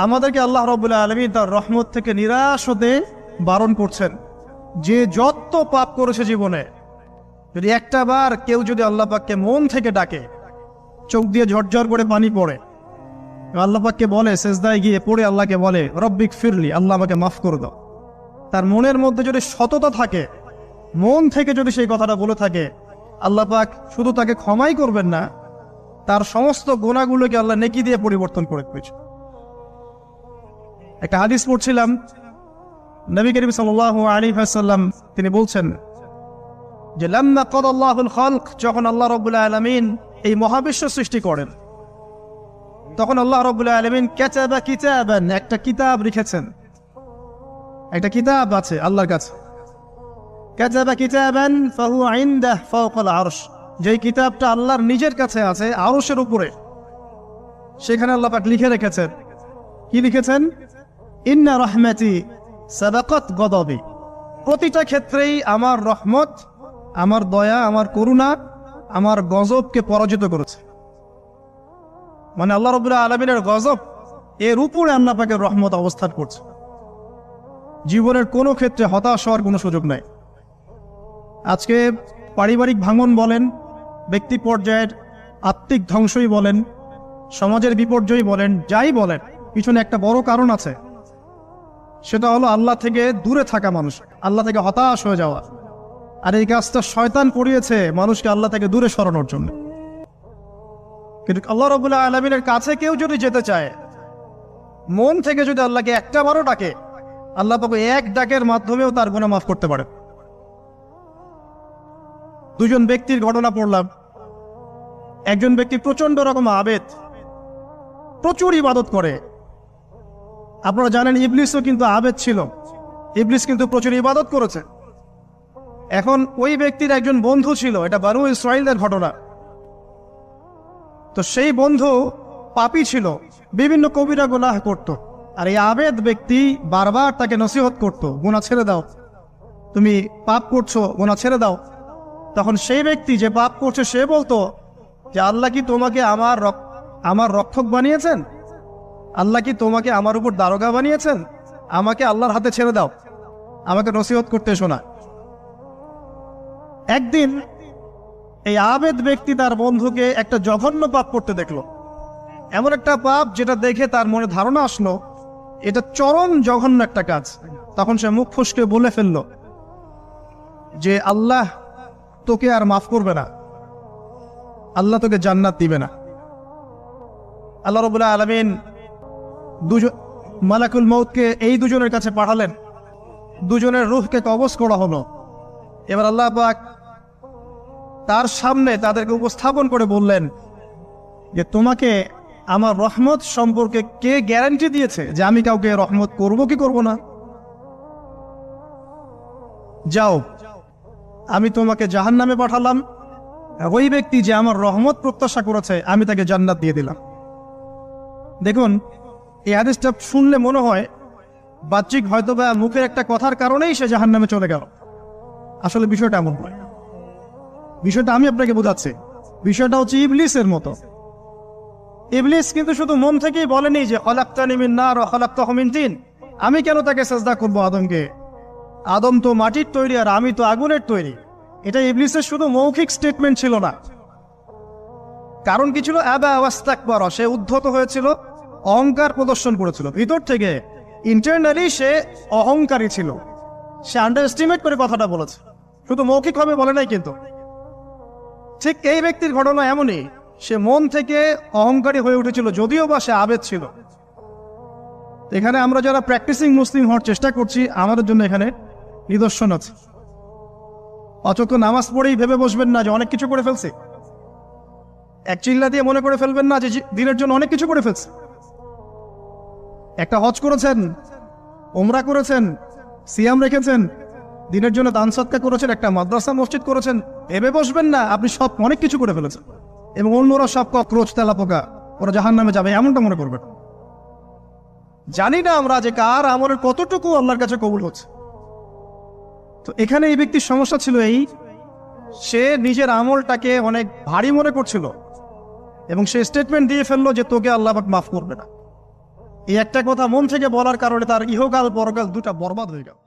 আমাদেরকে আল্লাহ রাব্বুল আলামিন তার রহমত থেকে নিরাশ হতে বারণ করছেন। যে যত পাপ করেছে জীবনে, যদি একটা বার কেউ যদি আল্লাহ পাককে মন থেকে ডাকে, চোখ দিয়ে ঝরঝর করে পানি পড়ে, আল্লাহ পাককে বলে, সেজদায় গিয়ে পড়ে আল্লাহকে বলে রব্বিক ফিরলি, আল্লাহ আমাকে মাফ করে দাও, তার মনের মধ্যে যদি সততা থাকে, মন থেকে যদি সেই কথাটা বলে থাকে, আল্লাহ পাক শুধু তাকে ক্ষমাই করবেন না, তার সমস্ত গুনাহগুলোকে আল্লাহ নেকি দিয়ে পরিবর্তন করে দিয়েছে। একটা হাদিস পড়ছিলাম, নবী করিম সাল্লাল্লাহু আলাইহি ওয়াসাল্লাম তিনি বলছেন যে লাম্মা কাদাল্লাহুল খালক, যখন আল্লাহ রাব্বুল আলামিন এই মহাবিশ্ব সৃষ্টি করেন, তখন আল্লাহ রাব্বুল আলামিন কাতাবা কিতাবান, একটা কিতাব লিখেছেন, একটা কিতাব আছে আল্লাহর কাছে। কাতাবা কিতাবান ফাহুয়া ইনদাহু ফাওকাল আরশ, যেই কিতাবটা আল্লাহর নিজের কাছে আছে আরশের উপরে, সেখানে আল্লাহ পাক লিখে রেখেছেন। কি লিখেছেন? ইন্না রাহমাতি সাবাকাত গদাবি, প্রতিটা ক্ষেত্রেই আমার রহমত, আমার দয়া, আমার করুণা আমার গজবকে পরাজিত করেছে। মানে আল্লাহ রাব্বুল আলামিনের গজব এর উপরে আল্লাহ পাকের রহমত অবস্থান করছে। জীবনের কোনো ক্ষেত্রে হতাশ হওয়ার কোনো সুযোগ নাই। আজকে পারিবারিক ভাঙন বলেন, ব্যক্তি পর্যায়ের আত্মিক ধ্বংসই বলেন, সমাজের বিপর্যয় বলেন, যাই বলেন, পিছনে একটা বড় কারণ আছে। সেটা হলো আল্লাহ থেকে দূরে থাকা মানুষ, আল্লাহ থেকে হতাশ হয়ে যাওয়া। আর এই কাজটা শয়তান করিয়েছে মানুষকে আল্লাহ থেকে দূরে সরানোর জন্য। কিন্তু আল্লাহ রাব্বুল আলামিনের কাছে কেউ যদি যেতে চায়, মন থেকে যদি আল্লাহকে একটা বারও ডাকে, আল্লাহ পাক এক ডাকের মাধ্যমেও তার গুনাহ মাফ করতে পারে। দুজন ব্যক্তির ঘটনা পড়লাম। একজন ব্যক্তি প্রচন্ড রকম আবেদ, প্রচুর ইবাদত করে। আপনারা জানেন ইবলিসও কিন্তু আবেদ ছিল, ইবলিস কিন্তু প্রচুর ইবাদত করেছে। এখন ওই ব্যক্তির একজন বন্ধু ছিল, এটা বানু ইসরাঈলের ঘটনা। তো সেই বন্ধু পাপী ছিল, বিভিন্ন কবিরা গুনাহ করত। আর এই আবেদ ব্যক্তি বারবার তাকে নসিহত করত, গুনাহ ছেড়ে দাও, তুমি পাপ করছো, গুনাহ ছেড়ে দাও। তখন সেই ব্যক্তি যে পাপ করছে সে বলতো যে আল্লাহ কি তোমাকে আমার রক্ষক বানিয়েছেন? আল্লাহ কি তোমাকে আমার উপর দারোগা বানিয়েছেন? আমাকে আল্লাহর হাতে ছেড়ে দাও, আমাকে নসিহত করতে এসো না। একদিন এই আবেদ ব্যক্তি তার বন্ধুকে একটা জঘন্য পাপ করতে দেখলো, এমন একটা পাপ যেটা দেখে তার মনে ধারণা আসলো এটা চরম জঘন্য একটা কাজ। তখন সে মুখ ফসকে বলে ফেললো যে আল্লাহ তোকে আর মাফ করবে না, আল্লাহ তোকে জান্নাত দিবে না। আল্লাহ রাব্বুল আলামিন মালাকুল মউতকে এই দুজনের কাছে পাঠালেন, দুজনের রূহকে কবজ করা হলো। এবার আল্লাহ পাক তার সামনে তাদেরকে উপস্থাপন করে বললেন যে তোমাকে আমার রহমত সম্পর্কে কে গ্যারান্টি দিয়েছে যে আমি কাউকে রহমত করব কি করব না? যাও, আমি তোমাকে জাহান্নামে পাঠালাম, ওই ব্যক্তি যে আমার রহমত প্রত্যাশা করেছে আমি তাকে জান্নাত দিয়ে দিলাম। দেখুন, এই হাদিসটা শুনলে মনে হয় বাহ্যিক হয়তো বা মুখের একটা কথার কারণেই সে জাহান্নামে চলে গেল। আসলে বিষয়টা এমন নয়। বিষয়টা আমি আপনাকে বোঝাচ্ছি। বিষয়টা হচ্ছে ইবলিসের মতো। ইবলিস কিন্তু শুধু মন থেকেই বলেনি যে খলাকতানি মিন নার ওয়া খলাকতাহু মিন তিন, আমি কেন তাকে সিজদা করব আদমকে? আদম তো মাটির তৈরি আর আমি তো আগুনের তৈরি। এটা ইবলিসের শুধু মৌখিক স্টেটমেন্ট ছিল না। কারণ কি ছিল? আবা ওয়াস্তাকবার, সে উদ্ধত হয়েছিল, অহংকার প্রদর্শন করেছিল। ভিতর থেকে ইন্টারনালি সে অহংকারী ছিল, সে আন্ডার এস্টিমেট করে কথাটা বলেছে, শুধু মৌখিকভাবে বলে নাই। কিন্তু ঠিক এই ব্যক্তির ঘটনা এমনই, সে মন থেকে অহংকারী হয়ে উঠেছিল, যদিও বা সে আবেদ ছিল। এখানে আমরা যারা প্র্যাকটিসিং মুসলিম হওয়ার চেষ্টা করছি, আমাদের জন্য এখানে নিদর্শন আছে। অচক্ষ নামাজ পড়েই ভেবে বসবেন না যে অনেক কিছু করে ফেলছে। এক চিল্লা দিয়ে মনে করে ফেলবেন না যে দিনের জন্য অনেক কিছু করে ফেলছে। একটা হজ করেছেন, ওমরা করেছেন, সিয়াম রেখেছেন, দিনের জন্য দান সদকা করেছেন, একটা মাদ্রাসা মসজিদ করেছেন, ভেবে বসবেন না আপনি সব অনেক কিছু করে ফেলেছেন এবং অন্যরা সব ককরোচ তেলাপোকা, ওরা জাহান্নামে যাবে, এমনটা মনে করবেন। জানি না আমরা যে কার আমলের কতটুকু আল্লাহর কাছে কবুল হচ্ছে। তো এখানে এই ব্যক্তির সমস্যা ছিল এই, সে নিজের আমলটাকে অনেক ভারী মনে করছিল এবং সে স্টেটমেন্ট দিয়ে ফেললো যে তোকে আল্লাহ পাক মাফ করবে না। এই একটা কথা মন থেকে বলার কারণে তার ইহকাল পরকাল দুটা বরবাদ হয়ে গেল।